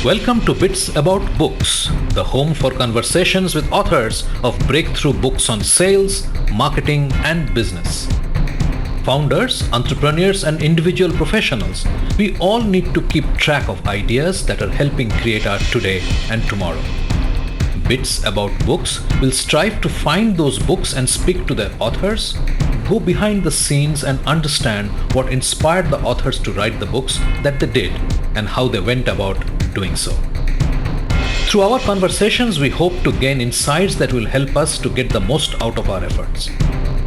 Welcome to Bits About Books, the home for conversations with authors of breakthrough books on sales, marketing, and business. Founders, entrepreneurs, and individual professionals, we all need to keep track of ideas that are helping create our today and tomorrow. Bits About Books will strive to find those books and speak to their authors, go behind the scenes and understand what inspired the authors to write the books that they did and how they went about doing so. Through our conversations, we hope to gain insights that will help us to get the most out of our efforts.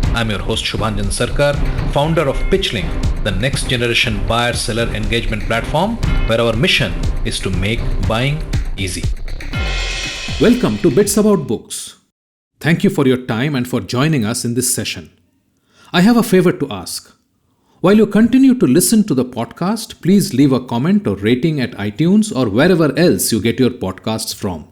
I'm your host Shubhanjan Sarkar, founder of Pitchlink, the next generation buyer-seller engagement platform where our mission is to make buying easy. Welcome to Bits About Books. Thank you for your time and for joining us in this session. I have a favor to ask. While you continue to listen to the podcast, please leave a comment or rating at iTunes or wherever else you get your podcasts from.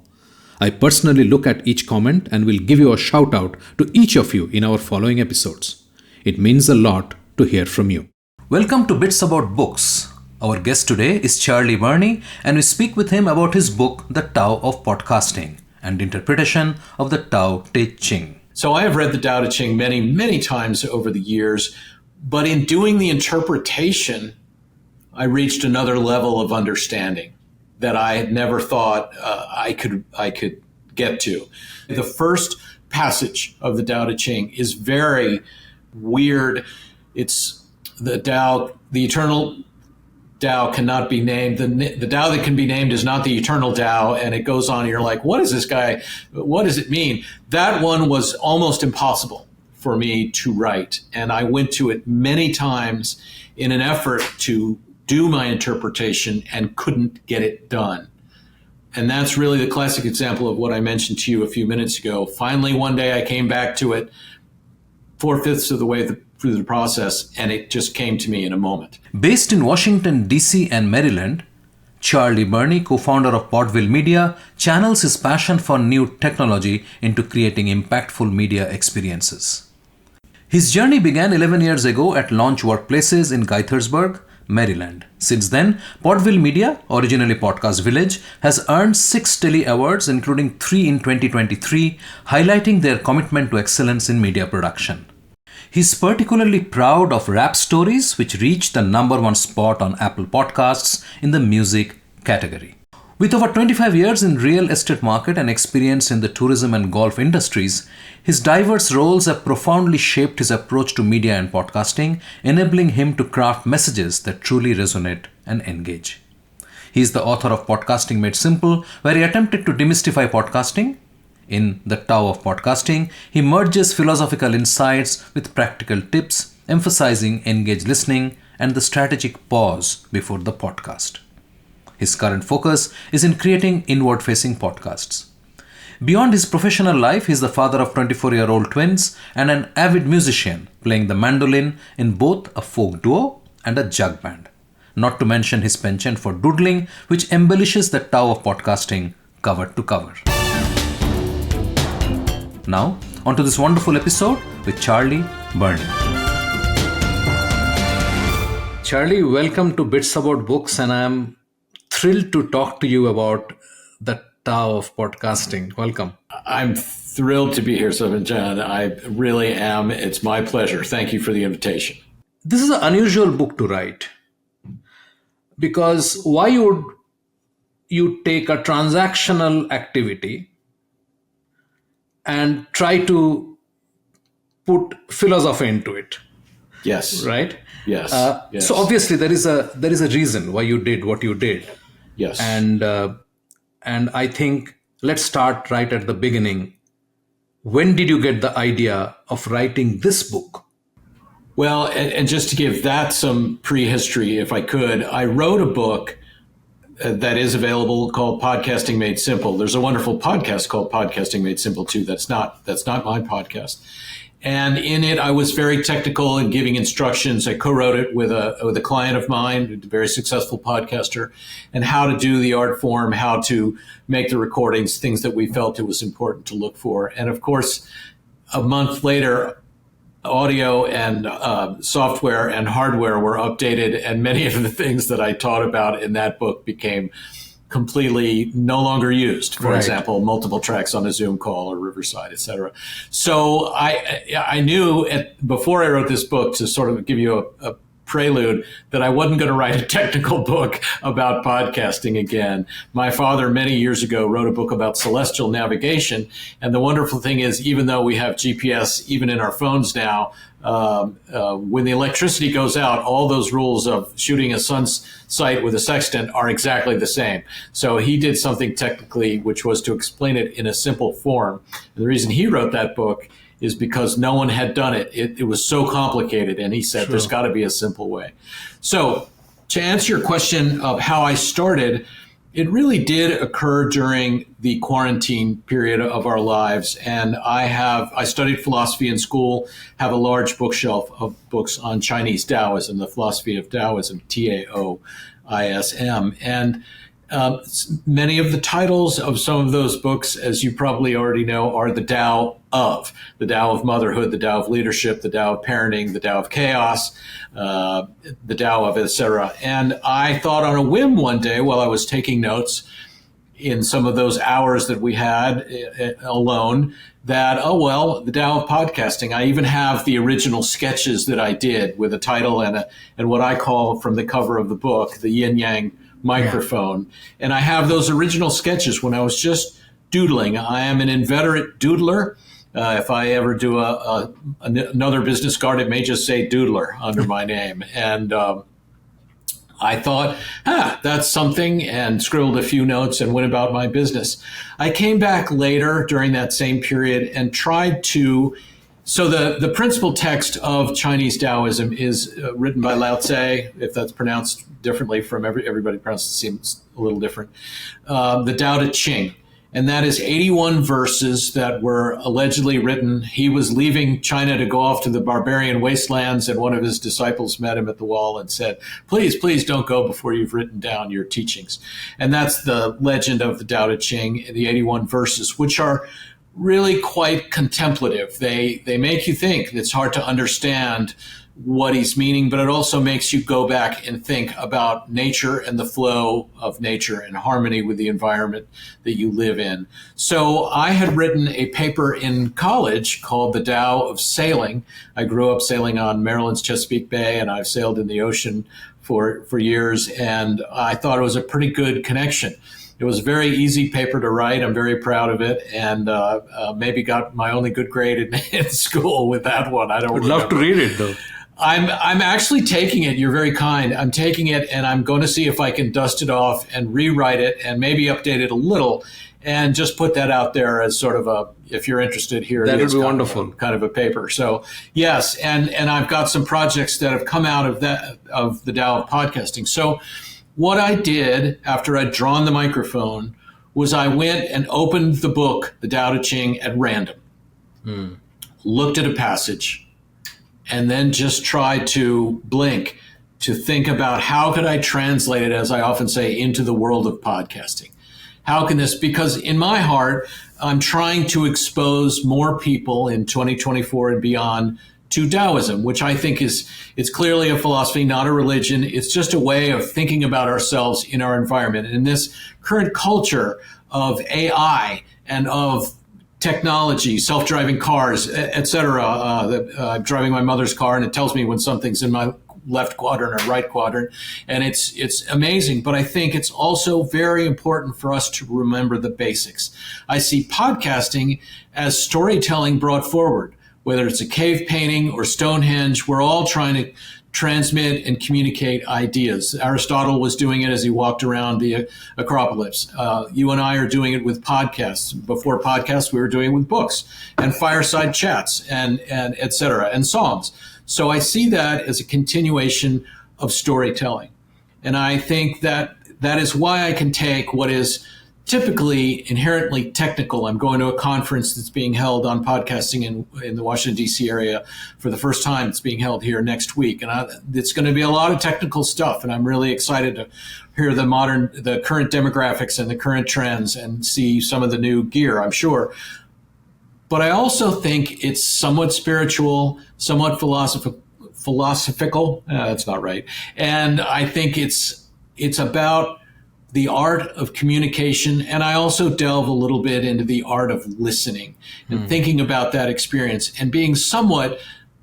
I personally look at each comment and will give you a shout out to each of you in our following episodes. It means a lot to hear from you. Welcome to Bits About Books. Our guest today is Charlie Birney, and we speak with him about his book, The Tao of Podcasting, and interpretation of the Tao Te Ching. So I have read the Tao Te Ching many times over the years, but in doing the interpretation, I reached another level of understanding that I had never thought I could get to. The first passage of the Tao Te Ching is very weird. It's the Tao, the eternal Tao cannot be named. The Tao that can be named is not the eternal Tao. And it goes on. And you're like, what is this guy? What does it mean? That one was almost impossible for me to write. And I went to it many times in an effort to do my interpretation and couldn't get it done. And that's really the classic example of what I mentioned to you a few minutes ago. Finally, one day I came back to it 4/5 of the way through the process, and it just came to me in a moment. Based in Washington, D.C. and Maryland, Charlie Birney, co-founder of Podville Media, channels his passion for new technology into creating impactful media experiences. His journey began 11 years ago at Launch Workplaces in Gaithersburg, Maryland. Since then, Podville Media, originally Podcast Village, has earned 6 Telly Awards, including 3 in 2023, highlighting their commitment to excellence in media production. He's particularly proud of Rap Stories, which reached the #1 spot on Apple Podcasts in the music category. With over 25 years in real estate market and experience in the tourism and golf industries, his diverse roles have profoundly shaped his approach to media and podcasting, enabling him to craft messages that truly resonate and engage. He is the author of Podcasting Made Simple, where he attempted to demystify podcasting. In The Tao of Podcasting, he merges philosophical insights with practical tips, emphasizing engaged listening and the strategic pause before the podcast. His current focus is in creating inward-facing podcasts. Beyond his professional life, he is the father of 24-year-old twins and an avid musician, playing the mandolin in both a folk duo and a jug band. Not to mention his penchant for doodling, which embellishes the Tao of Podcasting cover to cover. Now, onto this wonderful episode with Charlie Birney. Charlie, welcome to Bits About Books, and I'm thrilled to talk to you about the Tao of Podcasting. Welcome. I'm thrilled to be here, Shubhanjan. I really am. It's my pleasure. Thank you for the invitation. This is an unusual book to write, because why would you take a transactional activity and try to put philosophy into it? Yes. Right? Yes. Yes. So obviously there is a reason why you did what you did. Yes. And I think let's start right at the beginning. When did you get the idea of writing this book? Well, and just to give that some prehistory, if I could, I wrote a book that is available called Podcasting Made Simple. There's a wonderful podcast called Podcasting Made Simple too. That's not my podcast. And in it, I was very technical in giving instructions. I co-wrote it with a client of mine, a very successful podcaster, and how to do the art form, how to make the recordings, things that we felt it was important to look for. And of course, a month later, audio and software and hardware were updated, and many of the things that I taught about in that book became completely no longer used. For Right. example, multiple tracks on a Zoom call or Riverside, et cetera. So I knew before I wrote this book, to sort of give you a prelude, that I wasn't going to write a technical book about podcasting again. My father, many years ago, wrote a book about celestial navigation. And the wonderful thing is, even though we have GPS even in our phones now, when the electricity goes out, all those rules of shooting a sun's sight with a sextant are exactly the same. So he did something technically, which was to explain it in a simple form. And the reason he wrote that book is because no one had done it. It was so complicated. And he said, there's got to be a simple way. So to answer your question of how I started, it really did occur during the quarantine period of our lives. And I studied philosophy in school, have a large bookshelf of books on Chinese Taoism, the philosophy of Taoism, Taoism. And many of the titles of some of those books, as you probably already know, are the Tao of motherhood, the Tao of leadership, the Tao of parenting, the Tao of chaos, the Tao of et cetera. And I thought on a whim one day while I was taking notes in some of those hours that we had alone that, the Tao of podcasting. I even have the original sketches that I did with a title and what I call, from the cover of the book, the yin yang microphone. And I have those original sketches when I was just doodling. I am an inveterate doodler. If I ever do another business card, it may just say Doodler under my name. And I thought, that's something, and scribbled a few notes and went about my business. I came back later during that same period and tried to. So the principal text of Chinese Taoism is written by Lao Tse, if that's pronounced differently from everybody pronounces it, seems a little different. The Tao Te Ching. And that is 81 verses that were allegedly written. He was leaving China to go off to the barbarian wastelands, and one of his disciples met him at the wall and said, please don't go before you've written down your teachings. And that's the legend of the Tao Te Ching, the 81 verses, which are really quite contemplative. They make you think. It's hard to understand what he's meaning, but it also makes you go back and think about nature and the flow of nature and harmony with the environment that you live in. So I had written a paper in college called The Tao of Sailing. I grew up sailing on Maryland's Chesapeake Bay, and I've sailed in the ocean for years, and I thought it was a pretty good connection. It was a very easy paper to write. I'm very proud of it, and maybe got my only good grade in school with that one. I don't Would love to read it, though. I'm actually taking it. You're very kind. I'm taking it, and I'm going to see if I can dust it off and rewrite it and maybe update it a little, and just put that out there as sort of a, if you're interested, here that it is. That would be wonderful. Kind of a paper. So yes, and I've got some projects that have come out of that, of the Tao of Podcasting. So what I did after I'd drawn the microphone was I went and opened the book, the Tao Te Ching, at random, looked at a passage, and then just tried to blink to think about how could I translate it, as I often say, into the world of podcasting. How can this, because in my heart, I'm trying to expose more people in 2024 and beyond to Taoism, which I think it's clearly a philosophy, not a religion. It's just a way of thinking about ourselves in our environment. And in this current culture of AI and of technology, self-driving cars, et cetera. I'm driving my mother's car, and it tells me when something's in my left quadrant or right quadrant, and it's amazing. But I think it's also very important for us to remember the basics. I see podcasting as storytelling brought forward. Whether it's a cave painting or Stonehenge, we're all trying to transmit and communicate ideas. Aristotle was doing it as he walked around the Acropolis. You and I are doing it with podcasts. Before podcasts, we were doing it with books and fireside chats and et cetera, and songs. So I see that as a continuation of storytelling. And I think that is why I can take what is typically inherently technical. I'm going to a conference that's being held on podcasting in the Washington, D.C. area for the first time. It's being held here next week. And it's going to be a lot of technical stuff. And I'm really excited to hear the current demographics and the current trends and see some of the new gear, I'm sure. But I also think it's somewhat spiritual, somewhat philosophical. That's not right. And I think it's about the art of communication, and I also delve a little bit into the art of listening and thinking about that experience and being somewhat,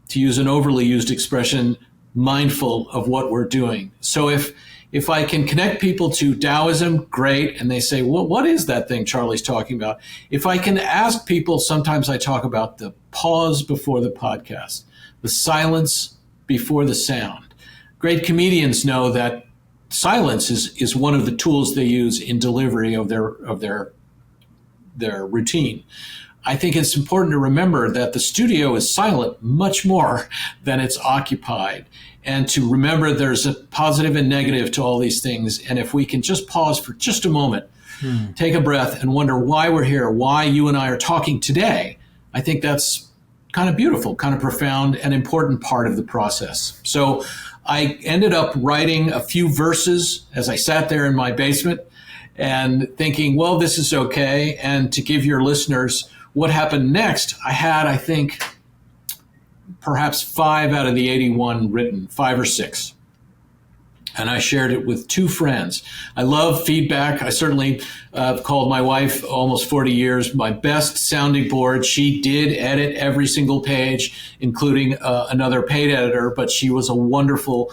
to use an overly used expression, mindful of what we're doing. So if I can connect people to Taoism, great, and they say, well, what is that thing Charlie's talking about? If I can ask people, sometimes I talk about the pause before the podcast, the silence before the sound. Great comedians know that silence is one of the tools they use in delivery of their routine. I think it's important to remember that the studio is silent much more than it's occupied, and to remember there's a positive and negative to all these things. And if we can just pause for just a moment, take a breath and wonder why we're here, why you and I are talking today, I think that's kind of beautiful, kind of profound, and important part of the process. So I ended up writing a few verses as I sat there in my basement and thinking, well, this is okay. And to give your listeners what happened next, I had, I think, perhaps 5 out of the 81 written, 5 or 6. And I shared it with 2 friends. I love feedback. I certainly called my wife, almost 40 years, my best sounding board. She did edit every single page, including another paid editor, but she was a wonderful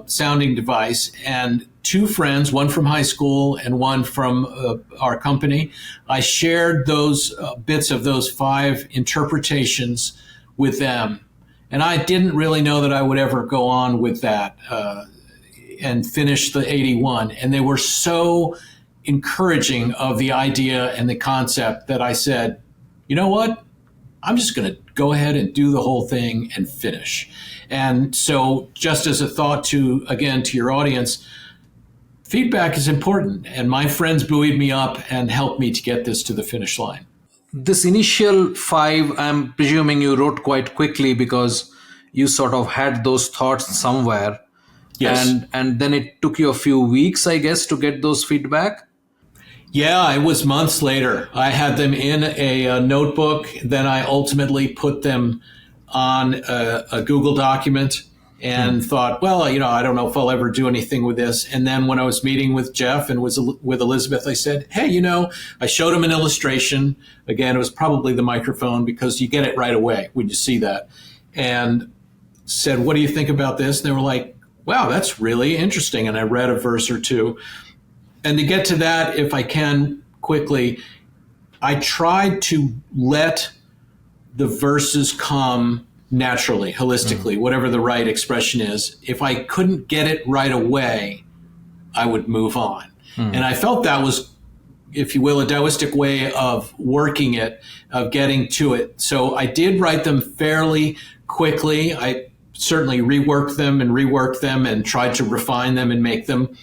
sounding device. And 2 friends, one from high school and one from our company, I shared those bits of those 5 interpretations with them. And I didn't really know that I would ever go on with that and finish the 81. And they were so encouraging of the idea and the concept that I said, you know what? I'm just going to go ahead and do the whole thing and finish. And so just as a thought to your audience, feedback is important. And my friends buoyed me up and helped me to get this to the finish line. This initial 5, I'm presuming you wrote quite quickly because you sort of had those thoughts somewhere. Yes. And then it took you a few weeks, I guess, to get those feedback? Yeah, it was months later. I had them in a notebook. Then I ultimately put them on a Google document and thought, well, I don't know if I'll ever do anything with this. And then when I was meeting with Jeff and was with Elizabeth, I said, hey, I showed him an illustration. Again, it was probably the microphone because you get it right away when you see that. And said, what do you think about this? And they were like, wow, that's really interesting. And I read a verse or 2. And to get to that, if I can quickly, I tried to let the verses come naturally, holistically, whatever the right expression is. If I couldn't get it right away, I would move on. And I felt that was, if you will, a Taoistic way of working it, of getting to it. So I did write them fairly quickly. I certainly reworked them and tried to refine them and make them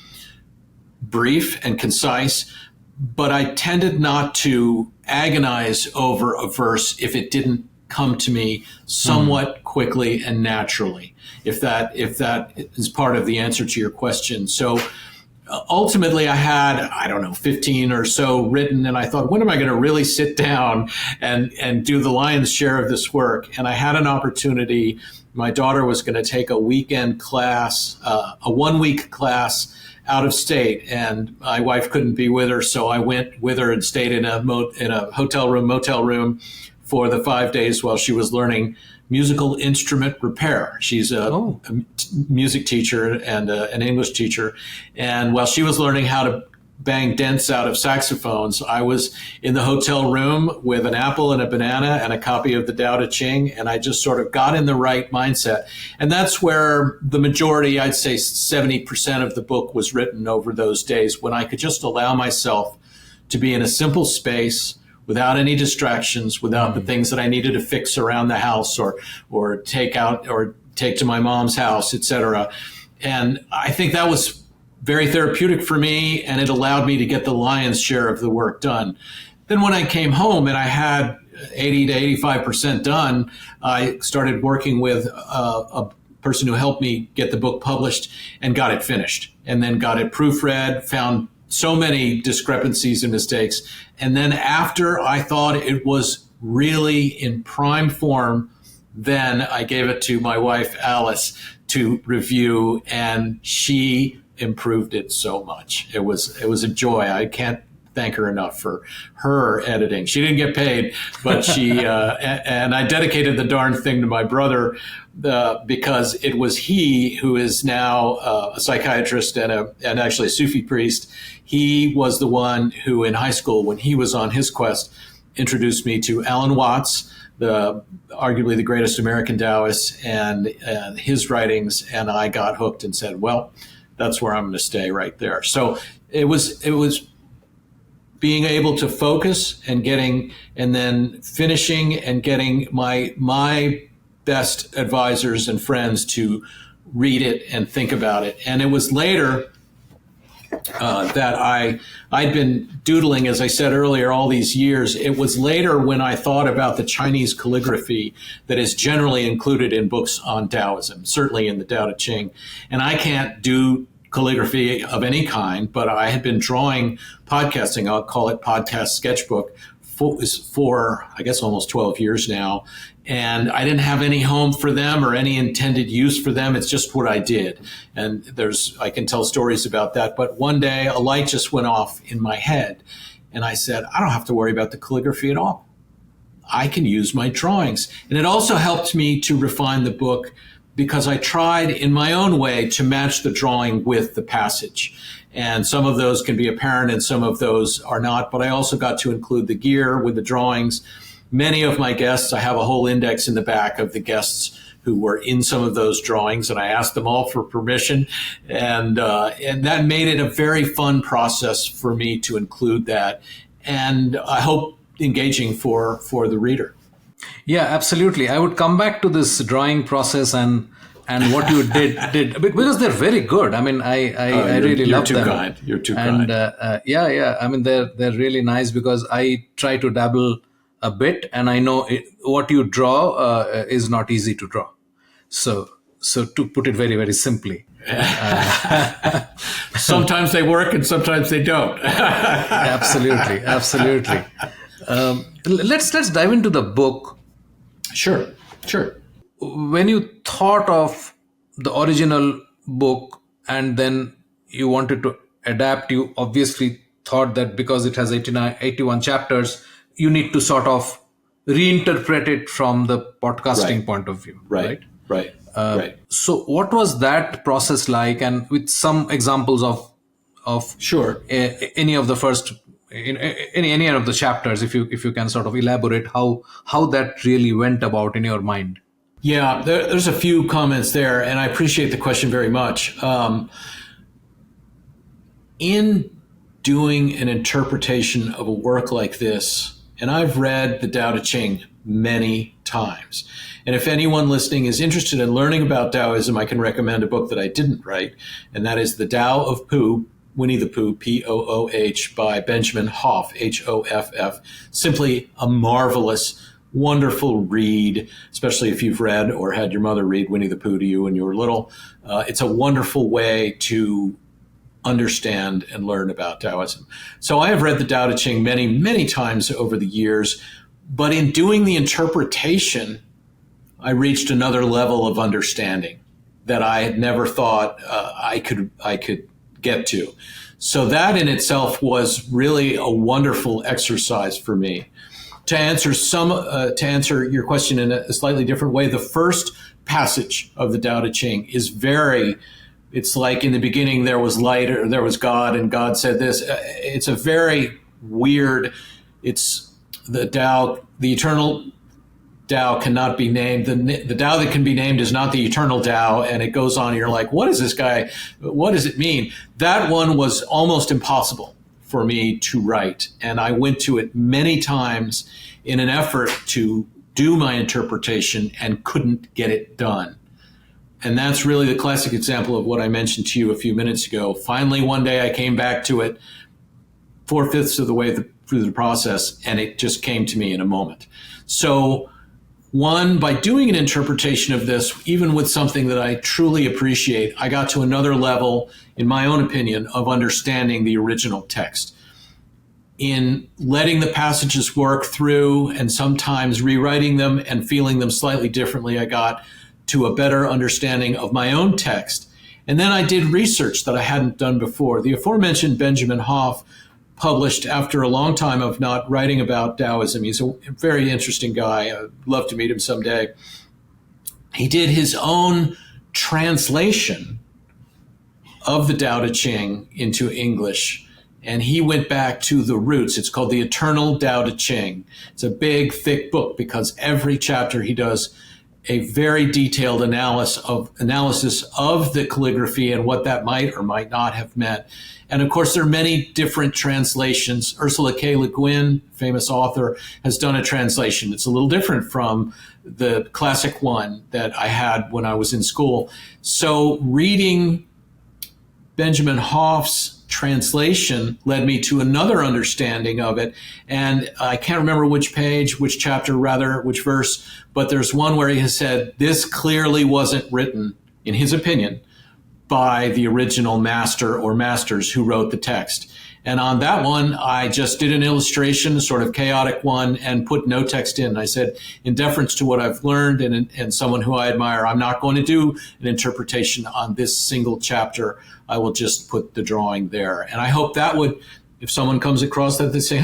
brief and concise. But I tended not to agonize over a verse if it didn't come to me somewhat quickly and naturally, if that is part of the answer to your question. So ultimately I had, 15 or so written, and I thought, when am I going to really sit down and do the lion's share of this work? And I had an opportunity. My daughter was going to take a weekend class, a 1-week class out of state, and my wife couldn't be with her, so I went with her and stayed in a motel room for the 5 days while she was learning musical instrument repair. She's a music teacher and an English teacher, and while she was learning how to bang dents out of saxophones, I was in the hotel room with an apple and a banana and a copy of the Tao Te Ching, and I just sort of got in the right mindset. And that's where the majority, I'd say 70% of the book was written over those days, when I could just allow myself to be in a simple space without any distractions, without the things that I needed to fix around the house or take out or take to my mom's house, etc. And I think that was very therapeutic for me, and it allowed me to get the lion's share of the work done. Then when I came home and I had 80 to 85% done, I started working with a person who helped me get the book published and got it finished, and then got it proofread, found so many discrepancies and mistakes. And then after I thought it was really in prime form, then I gave it to my wife, Alice, to review, and she improved it so much. It was a joy. I can't thank her enough for her editing. She didn't get paid, but she and I dedicated the darn thing to my brother because it was he who is now a psychiatrist and actually a Sufi priest. He was the one who in high school, when he was on his quest, introduced me to Alan Watts, arguably the greatest American Taoist, and his writings, and I got hooked and said, well, that's where I'm going to stay right there. So it was being able to focus and then finishing and getting my best advisors and friends to read it and think about it. And it was later that I'd been doodling, as I said earlier, all these years. It was later when I thought about the Chinese calligraphy that is generally included in books on Taoism, certainly in the Tao Te Ching. And I can't do calligraphy of any kind, but I had been drawing podcasting, I'll call it podcast sketchbook, for I guess almost 12 years now. And I didn't have any home for them or any intended use for them. It's just what I did. And I can tell stories about that. But one day a light just went off in my head and I said, I don't have to worry about the calligraphy at all. I can use my drawings. And it also helped me to refine the book because I tried in my own way to match the drawing with the passage. And some of those can be apparent and some of those are not, but I also got to include the gear with the drawings. Many of my guests, I have a whole index in the back of the guests who were in some of those drawings, and I asked them all for permission. And that made it a very fun process for me to include that. And I hope engaging for the reader. Yeah, absolutely. I would come back to this drawing process and what you did because they're very good. I mean, I really love them. You're too kind. And yeah. I mean, they're really nice because I try to dabble a bit, and I know what you draw is not easy to draw. So to put it very, very simply. Sometimes they work and sometimes they don't. Absolutely. Let's dive into the book. Sure. When you thought of the original book and then you wanted to adapt, you obviously thought that because it has 81 chapters, you need to sort of reinterpret it from the podcasting point of view. Right. So what was that process like? And with some examples of sure any of the first any of the chapters, if you can sort of elaborate how that really went about in your mind. Yeah, there's a few comments there, and I appreciate the question very much. In doing an interpretation of a work like this, and I've read the Tao Te Ching many times, and if anyone listening is interested in learning about Taoism, I can recommend a book that I didn't write, and that is The Tao of Pooh, Winnie the Pooh, Pooh, by Benjamin Hoff, Hoff. Simply a marvelous, wonderful read, especially if you've read or had your mother read Winnie the Pooh to you when you were little. It's a wonderful way to understand and learn about Taoism. So I have read the Tao Te Ching many, many times over the years, but in doing the interpretation, I reached another level of understanding that I had never thought I could get to. So that in itself was really a wonderful exercise for me. To answer your question in a slightly different way, the first passage of the Tao Te Ching is it's like in the beginning there was light or there was God and God said this. It's a very weird, it's the Tao, the eternal Tao cannot be named. The Tao that can be named is not the eternal Tao. And it goes on and you're like, what is this guy? What does it mean? That one was almost impossible for me to write. And I went to it many times in an effort to do my interpretation and couldn't get it done. And that's really the classic example of what I mentioned to you a few minutes ago. Finally, one day I came back to it 4/5 of the way through the process, and it just came to me in a moment. So one, by doing an interpretation of this, even with something that I truly appreciate, I got to another level, in my own opinion, of understanding the original text. In letting the passages work through and sometimes rewriting them and feeling them slightly differently, I got to a better understanding of my own text. And then I did research that I hadn't done before. The aforementioned Benjamin Hoff published after a long time of not writing about Taoism. He's a very interesting guy. I'd love to meet him someday. He did his own translation of the Tao Te Ching into English. And he went back to the roots. It's called The Eternal Tao Te Ching. It's a big, thick book because every chapter he does a very detailed analysis of the calligraphy and what that might or might not have meant. And of course, there are many different translations. Ursula K. Le Guin, famous author, has done a translation. It's a little different from the classic one that I had when I was in school. So reading Benjamin Hoff's translation led me to another understanding of it. And I can't remember which page, which chapter rather, which verse, but there's one where he has said, this clearly wasn't written, in his opinion, by the original master or masters who wrote the text. And on that one, I just did an illustration, a sort of chaotic one, and put no text in. I said, in deference to what I've learned and someone who I admire, I'm not going to do an interpretation on this single chapter. I will just put the drawing there. And I hope that would, if someone comes across that, they say,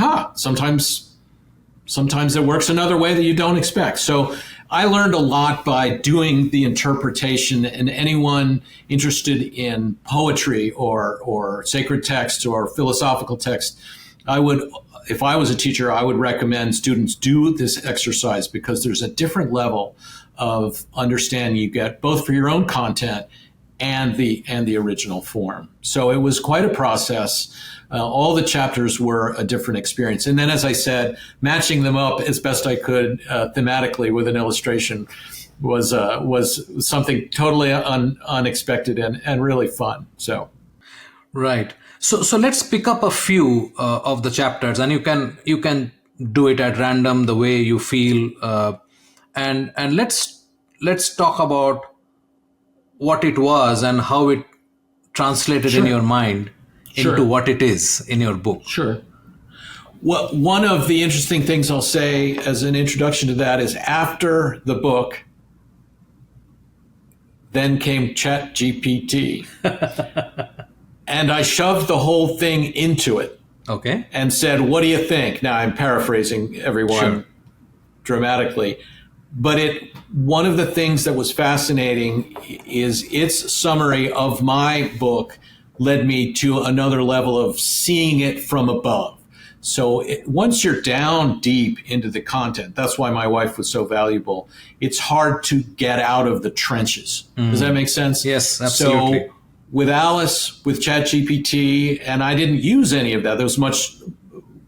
sometimes it works another way that you don't expect. So I learned a lot by doing the interpretation, and anyone interested in poetry or sacred texts or philosophical text, if I was a teacher, I would recommend students do this exercise because there's a different level of understanding you get both for your own content and the original form. So it was quite a process. All the chapters were a different experience. And then, as I said, matching them up as best I could thematically with an illustration was something totally unexpected and really fun. So, right. So let's pick up a few of the chapters, and you can do it at random the way you feel, and let's talk about what it was and how it translated Sure. in your mind Sure. into what it is in your book. Sure. Well, one of the interesting things I'll say as an introduction to that is after the book, then came ChatGPT. And I shoved the whole thing into it. Okay. And said, what do you think? Now I'm paraphrasing everyone Sure. dramatically. But one of the things that was fascinating is its summary of my book led me to another level of seeing it from above. So once you're down deep into the content, that's why my wife was so valuable. It's hard to get out of the trenches. Does that make sense? Yes, absolutely. So with Alice, with ChatGPT, and I didn't use any of that. That was much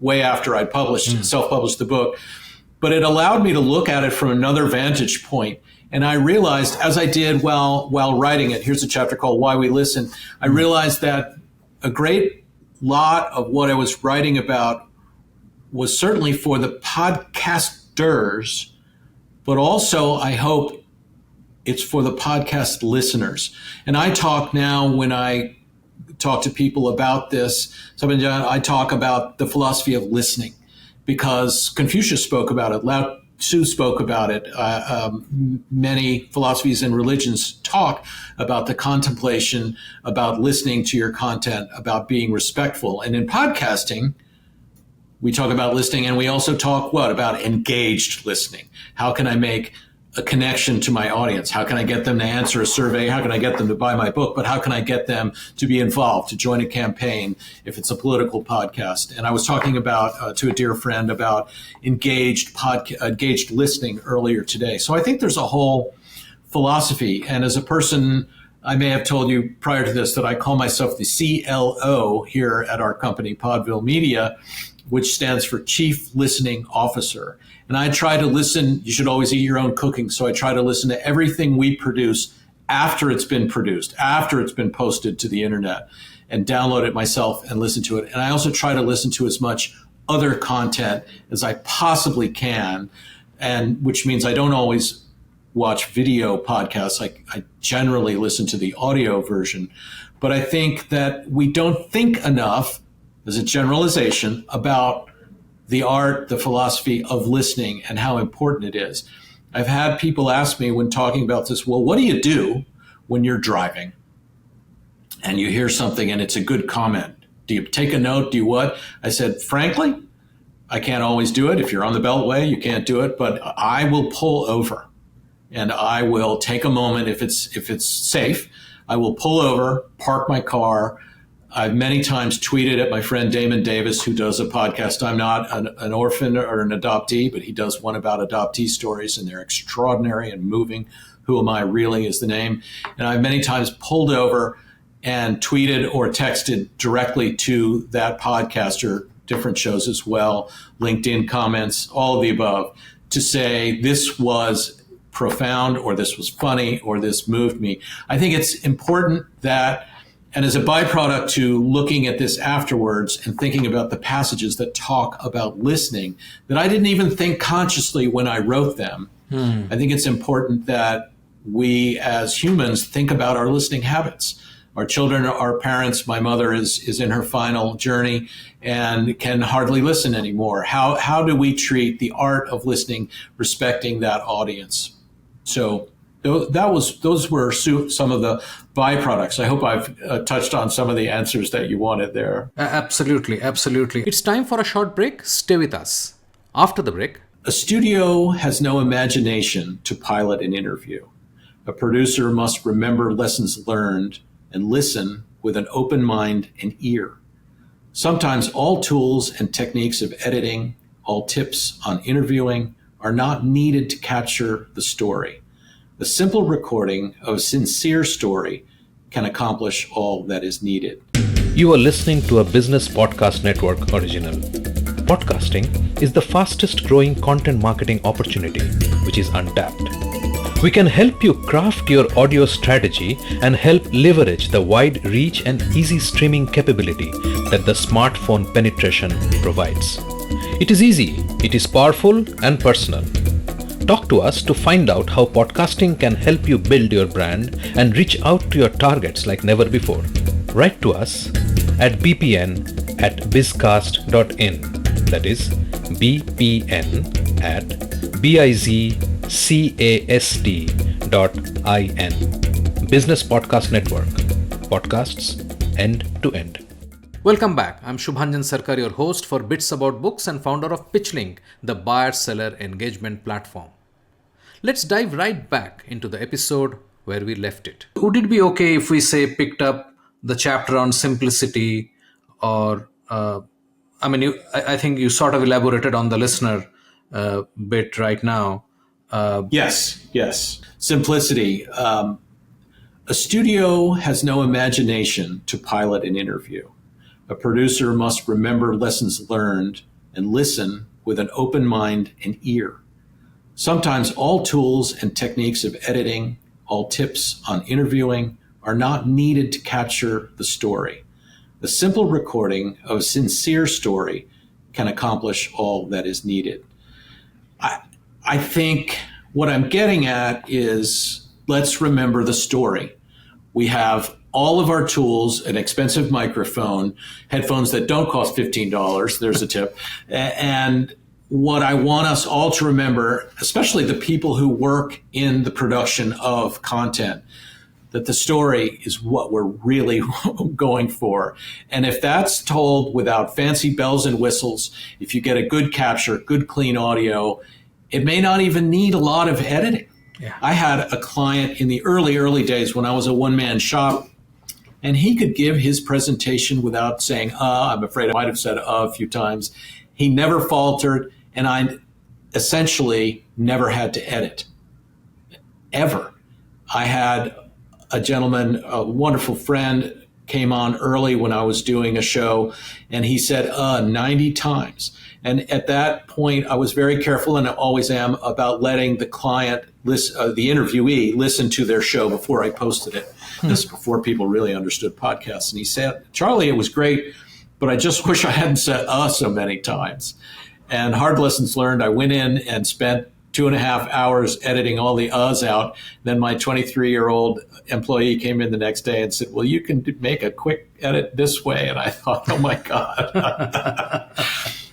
way after I self-published the book. But it allowed me to look at it from another vantage point. And I realized, as I did while writing it, here's a chapter called Why We Listen, I realized that a great lot of what I was writing about was certainly for the podcasters, but also, I hope, it's for the podcast listeners. And I talk now, when I talk to people about this, I talk about the philosophy of listening, because Confucius spoke about it, Lao Tzu spoke about it. Many philosophies and religions talk about the contemplation, about listening to your content, about being respectful. And in podcasting, we talk about listening, and we also talk about engaged listening. How can I make a connection to my audience? How can I get them to answer a survey? How can I get them to buy my book? But how can I get them to be involved, to join a campaign if it's a political podcast? And I was talking about to a dear friend about engaged listening earlier today. So I think there's a whole philosophy. And as a person, I may have told you prior to this that I call myself the CLO here at our company, Podville Media, which stands for Chief Listening Officer. And I try to listen. You should always eat your own cooking. So I try to listen to everything we produce after it's been produced, after it's been posted to the internet, and download it myself and listen to it. And I also try to listen to as much other content as I possibly can, and which means I don't always watch video podcasts. I generally listen to the audio version. But I think that we don't think enough, as a generalization, about the art, the philosophy of listening and how important it is. I've had people ask me when talking about this, well, what do you do when you're driving? and you hear something and it's a good comment. Do you take a note? Do you what? I said, frankly, I can't always do it. If you're on the Beltway, you can't do it, but I will pull over and I will take a moment if it's safe. I will pull over, park my car. I've many times tweeted at my friend Damon Davis, who does a podcast. I'm not an orphan or an adoptee, but he does one about adoptee stories, and they're extraordinary and moving. Who Am I Really is the name. And I've many times pulled over and tweeted or texted directly to that podcaster, different shows as well, LinkedIn comments, all of the above, to say this was profound, or this was funny, or this moved me. I think it's important that, and as a byproduct to looking at this afterwards and thinking about the passages that talk about listening, that I didn't even think consciously when I wrote them. I think it's important that we as humans think about our listening habits. Our children, our parents, my mother is in her final journey and can hardly listen anymore. How do we treat the art of listening, respecting that audience? So those were some of the byproducts. I hope I've touched on some of the answers that you wanted there. Absolutely. It's time for a short break. Stay with us. After the break. A studio has no imagination to pilot an interview. A producer must remember lessons learned and listen with an open mind and ear. Sometimes all tools and techniques of editing, all tips on interviewing are not needed to capture the story. A simple recording of a sincere story can accomplish all that is needed. You are listening to a Business Podcast Network original. Podcasting is the fastest growing content marketing opportunity, which is untapped. We can help you craft your audio strategy and help leverage the wide reach and easy streaming capability that the smartphone penetration provides. It is easy, it is powerful and personal. Talk to us to find out how podcasting can help you build your brand and reach out to your targets like never before. Write to us at bpn@bizcast.in. That is bpn@bizcast.in. Business Podcast Network. Podcasts end to end. Welcome back. I'm Shubhanjan Sarkar, your host for Bits About Books and founder of PitchLink, the buyer-seller engagement platform. Let's dive right back into the episode where we left it. Would it be okay if we picked up the chapter on simplicity, or I think you sort of elaborated on the listener bit right now. Yes. Simplicity. A studio has no imagination to pilot an interview. A producer must remember lessons learned and listen with an open mind and ear. Sometimes all tools and techniques of editing, all tips on interviewing are not needed to capture the story. A simple recording of a sincere story can accomplish all that is needed. I think what I'm getting at is, let's remember the story. We have all of our tools, an expensive microphone, headphones that don't cost $15, there's a tip. And what I want us all to remember, especially the people who work in the production of content, that the story is what we're really going for. And if that's told without fancy bells and whistles, if you get a good capture, good clean audio, it may not even need a lot of editing. Yeah. I had a client in the early days when I was a one-man shop, and he could give his presentation without saying, I'm afraid I might have said a few times. He never faltered, and I essentially never had to edit, ever. I had a gentleman, a wonderful friend, came on early when I was doing a show, and he said 90 times. And at that point, I was very careful, and I always am, about letting the client, the interviewee, listen to their show before I posted it. This is before people really understood podcasts. And he said, Charlie, it was great, but I just wish I hadn't said so many times. And hard lessons learned, I went in and spent 2.5 hours editing all the out. Then my 23-year-old employee came in the next day and said, well, you can make a quick edit this way. And I thought, oh my God.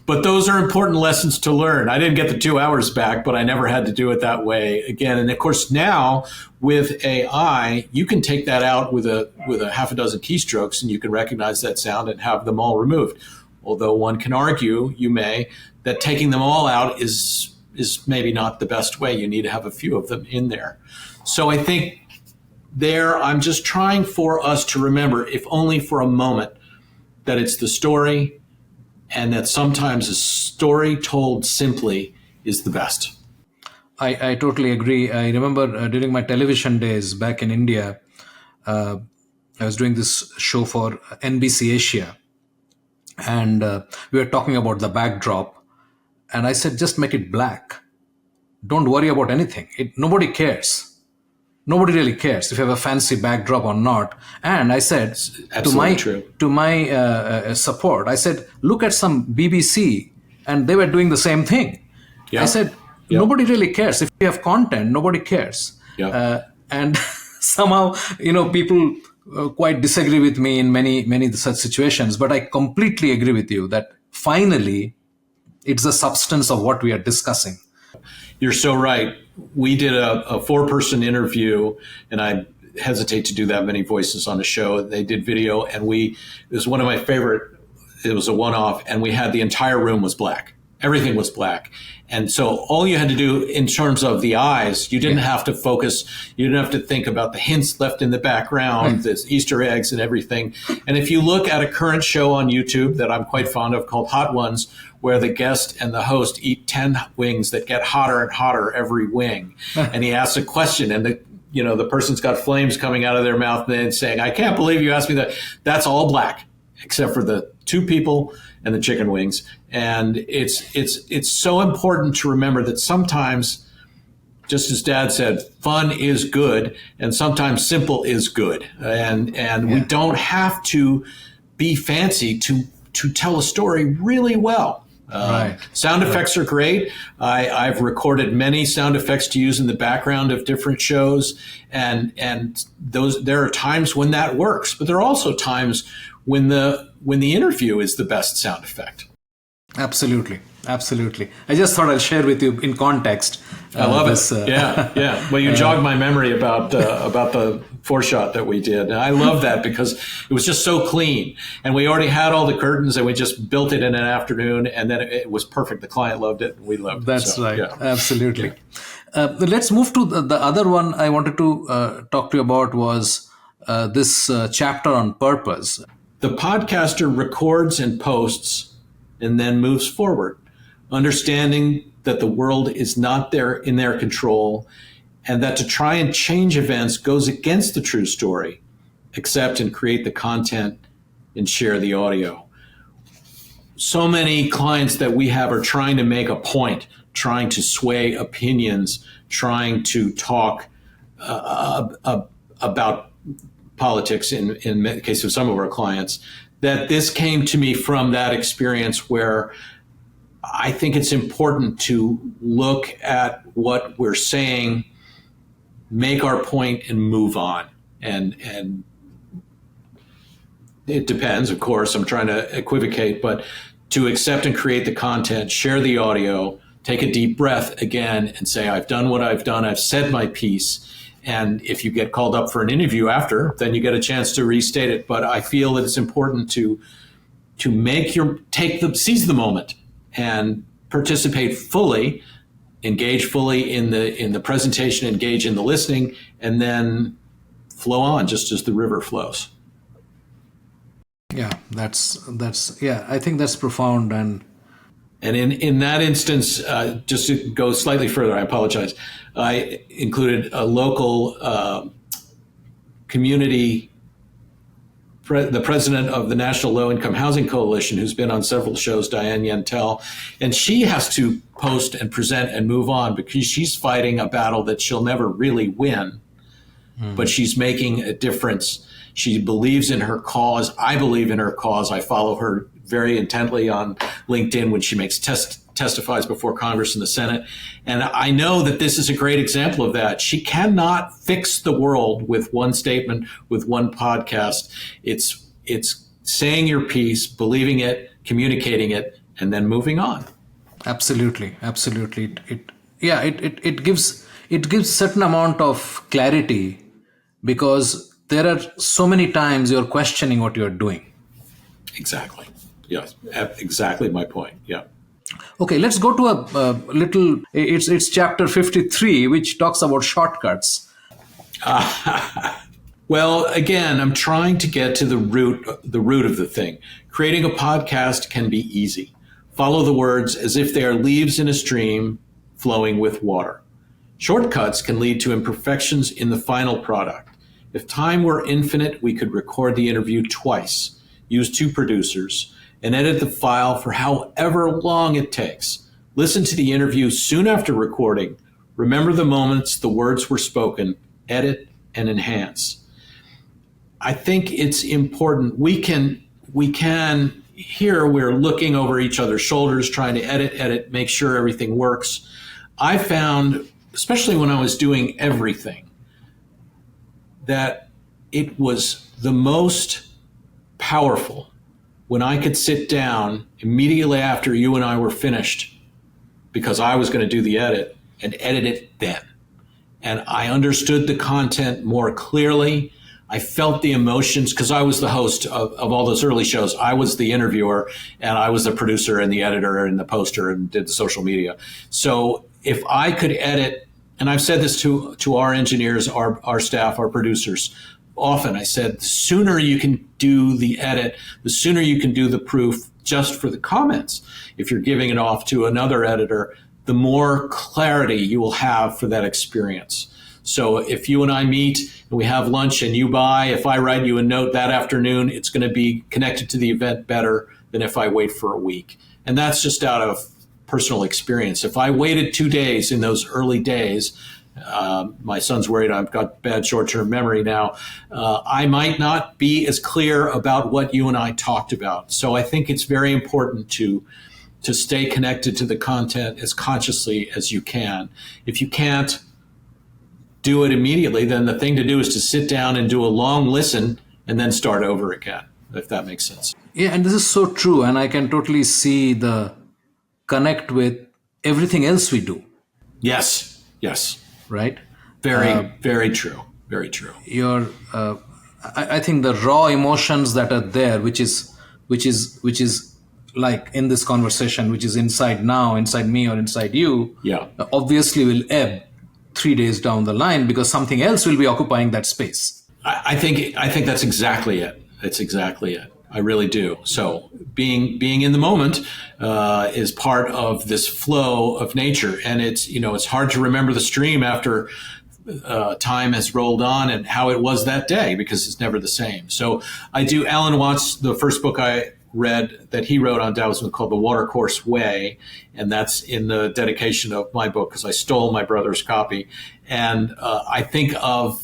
But those are important lessons to learn. I didn't get the 2 hours back, but I never had to do it that way again. And of course, now with AI, you can take that out with a half a dozen keystrokes, and you can recognize that sound and have them all removed. Although one can argue, you may, that taking them all out is maybe not the best way. You need to have a few of them in there. So I think I'm just trying for us to remember, if only for a moment, that it's the story, and that sometimes a story told simply is the best. I totally agree. I remember during my television days back in India, I was doing this show for NBC Asia, and we were talking about the backdrop, and I said, just make it black. Don't worry about anything. Nobody cares. Nobody really cares if you have a fancy backdrop or not. And I said to my support, I said, look at some BBC, and they were doing the same thing. Yeah. I said, nobody really cares. If you have content, nobody cares. Yeah. And somehow, people quite disagree with me in many such situations. But I completely agree with you that finally, it's the substance of what we are discussing. You're so right. We did a 4-person interview, and I hesitate to do that many voices on a show. They did video, and it was one of my favorite. It was a one-off, and we had the entire room was black. Everything was black. And so all you had to do in terms of the eyes, you didn't have to focus. You didn't have to think about the hints left in the background, the Easter eggs and everything. And if you look at a current show on YouTube that I'm quite fond of called Hot Ones, where the guest and the host eat 10 wings that get hotter and hotter every wing. And he asks a question, and the person's got flames coming out of their mouth and then saying, I can't believe you asked me that. That's all black, except for the 2 people and the chicken wings. And it's so important to remember that sometimes, just as Dad said, fun is good, and sometimes simple is good. And we don't have to be fancy to tell a story really well. Right. Sound effects are great. I've recorded many sound effects to use in the background of different shows, and there are times when that works, but there are also times when the interview is the best sound effect. Absolutely. I just thought I'll share with you in context. I love it. Yeah. Well, you jogged my memory about the 4-shot that we did. And I love that because it was just so clean. And we already had all the curtains, and we just built it in an afternoon, and then it was perfect. The client loved it, and we loved it. That's right. Yeah. Absolutely. Yeah. Let's move to the other one I wanted to talk to you about was this chapter on purpose. The podcaster records and posts and then moves forward, understanding that the world is not in their control, and that to try and change events goes against the true story. Accept and create the content and share the audio. So many clients that we have are trying to make a point, trying to sway opinions, trying to talk about politics in the case of some of our clients, that this came to me from that experience where I think it's important to look at what we're saying, make our point, and move on. And it depends, of course, I'm trying to equivocate, but to accept and create the content, share the audio, take a deep breath again and say, I've done what I've done, I've said my piece. And if you get called up for an interview after, then you get a chance to restate it. But I feel that it's important to seize the moment and participate fully, engage fully in the presentation, engage in the listening, and then flow on just as the river flows. Yeah, I think that's profound. And in that instance, just to go slightly further, I apologize, I included a local community, the president of the National Low Income Housing Coalition, who's been on several shows, Diane Yentel, and she has to post and present and move on because she's fighting a battle that she'll never really win, but she's making a difference. She believes in her cause. I believe in her cause. I follow her very intently on LinkedIn when she makes testifies before Congress and the Senate. And I know that this is a great example of that. She cannot fix the world with one statement, with one podcast. It's saying your piece, believing it, communicating it, and then moving on. Absolutely. It gives certain amount of clarity, because there are so many times you're questioning what you're doing. Exactly. Yes, exactly my point. Yeah. Okay, let's go to a little. It's chapter 53, which talks about shortcuts. Well, again, I'm trying to get to the root of the thing. Creating a podcast can be easy. Follow the words as if they are leaves in a stream flowing with water. Shortcuts can lead to imperfections in the final product. If time were infinite, we could record the interview twice, use 2 producers, and edit the file for however long it takes. Listen to the interview soon after recording. Remember the moments the words were spoken, edit and enhance. I think it's important. We can here we're looking over each other's shoulders, trying to edit, make sure everything works. I found, especially when I was doing everything, that it was the most powerful when I could sit down immediately after you and I were finished, because I was going to do the edit, and edit it then. And I understood the content more clearly. I felt the emotions, because I was the host of all those early shows. I was the interviewer, and I was the producer and the editor and the poster and did the social media. So if I could edit, and I've said this to our engineers, our staff, our producers, often I said, the sooner you can do the edit, the sooner you can do the proof just for the comments. If you're giving it off to another editor, the more clarity you will have for that experience. So if you and I meet and we have lunch and you buy, if I write you a note that afternoon, it's going to be connected to the event better than if I wait for a week. And that's just out of personal experience. If I waited 2 days in those early days, my son's worried I've got bad short-term memory now, I might not be as clear about what you and I talked about. So I think it's very important to stay connected to the content as consciously as you can. If you can't do it immediately, then the thing to do is to sit down and do a long listen and then start over again, if that makes sense. Yeah, and this is so true. And I can totally see the connect with everything else we do. Yes. Right? Very true. Very true. I think the raw emotions that are there, which is like in this conversation, which is inside me or inside you, obviously will ebb 3 days down the line, because something else will be occupying that space. I think that's exactly it. It's exactly it. I really do. So being in the moment is part of this flow of nature, and it's hard to remember the stream after time has rolled on and how it was that day, because it's never the same. So I do. Alan Watts, the first book I read that he wrote on Taoism, called The Watercourse Way, and that's in the dedication of my book, because I stole my brother's copy. And I think of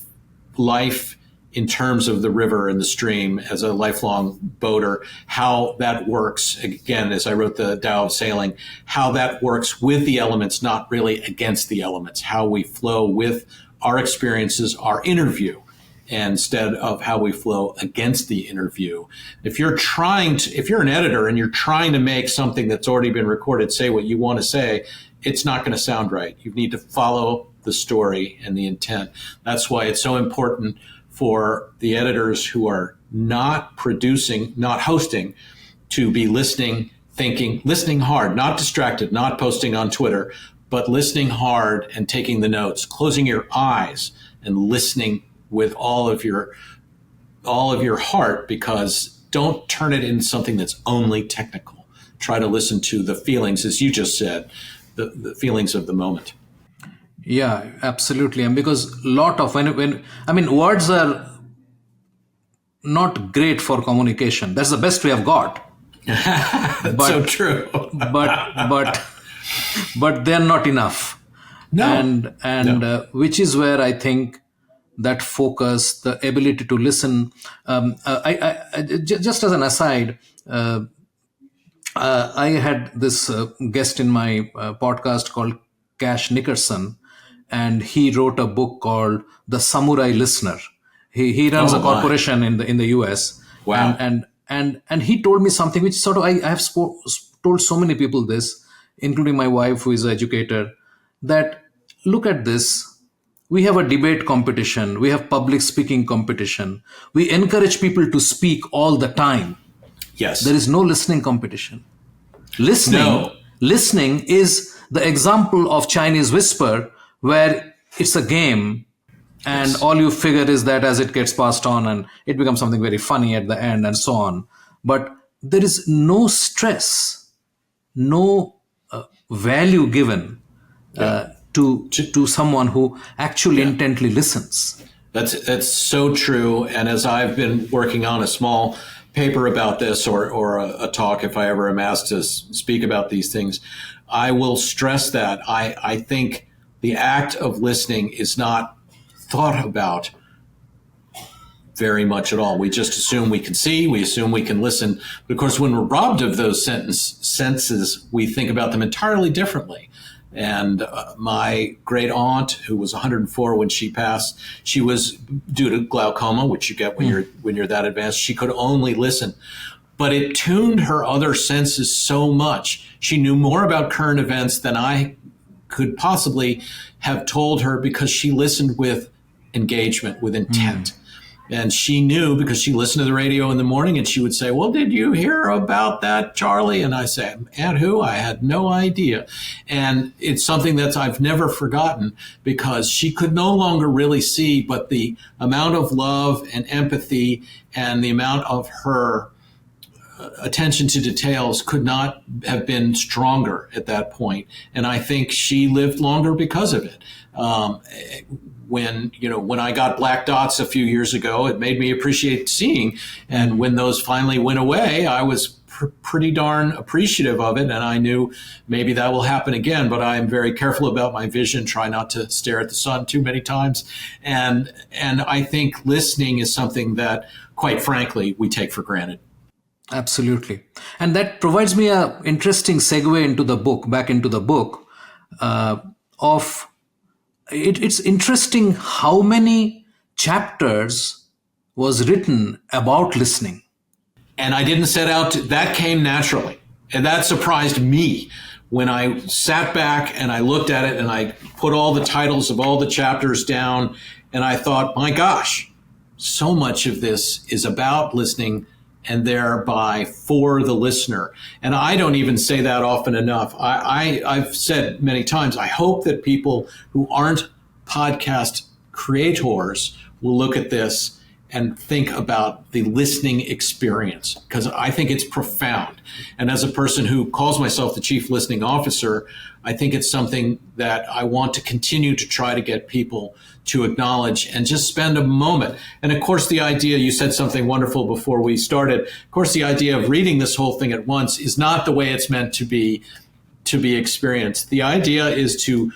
life in terms of the river and the stream as a lifelong boater, how that works, again, as I wrote the Tao of Sailing, how that works with the elements, not really against the elements, how we flow with our experiences, our interview, instead of how we flow against the interview. If you're an editor and you're trying to make something that's already been recorded say what you want to say, it's not going to sound right. You need to follow the story and the intent. That's why it's so important for the editors who are not producing, not hosting, to be listening, thinking, listening hard, not distracted, not posting on Twitter, but listening hard and taking the notes, closing your eyes and listening with all of your heart, because don't turn it into something that's only technical. Try to listen to the feelings, as you just said, the feelings of the moment. Yeah, absolutely. And because words are not great for communication. That's the best we have got. That's so true. but they're not enough. No. And which is where I think that focus, the ability to listen. Just as an aside, I had this guest in my podcast called Cash Nickerson, and he wrote a book called The Samurai Listener. He runs a corporation in the US. Wow. And he told me something which sort of I have told so many people this, including my wife, who is an educator, that look at this. We have a debate competition. We have public speaking competition. We encourage people to speak all the time. Yes. There is no listening competition. Listening, No. listening is the example of Chinese whisper, where it's a game, and all you figure is that as it gets passed on and it becomes something very funny at the end and so on. But there is no stress, no value given to someone who actually intently listens. That's so true. And as I've been working on a small paper about this, or a talk, if I ever am asked to speak about these things, I will stress that I think the act of listening is not thought about very much at all. We just assume we can see, we assume we can listen. But of course, when we're robbed of those senses, we think about them entirely differently. And my great aunt, who was 104 when she passed, she was due to glaucoma, which you get when you're that advanced. She could only listen, but it tuned her other senses so much. She knew more about current events than I could possibly have told her, because she listened with engagement, with intent. And she knew, because she listened to the radio in the morning, and she would say, well, did you hear about that, Charlie? And I say, Aunt who? I had no idea. And it's something that I've never forgotten, because she could no longer really see, but the amount of love and empathy and the amount of her attention to details could not have been stronger at that point. And I think she lived longer because of it. When I got black dots a few years ago, it made me appreciate seeing. And when those finally went away, I was pretty darn appreciative of it. And I knew maybe that will happen again, but I'm very careful about my vision, try not to stare at the sun too many times. And I think listening is something that, quite frankly, we take for granted. Absolutely. And that provides me an interesting segue into the book, back into the book of it's interesting how many chapters was written about listening. And I didn't set out to, that came naturally. And that surprised me when I sat back and I looked at it and I put all the titles of all the chapters down, and I thought, my gosh, so much of this is about listening, and thereby for the listener. And I don't even say that often enough. I've said many times, I hope that people who aren't podcast creators will look at this and think about the listening experience, because I think it's profound. And as a person who calls myself the Chief Listening Officer, I think it's something that I want to continue to try to get people to acknowledge and just spend a moment. And of course, the idea, you said something wonderful before we started. Of course, the idea of reading this whole thing at once is not the way it's meant to be experienced. The idea is to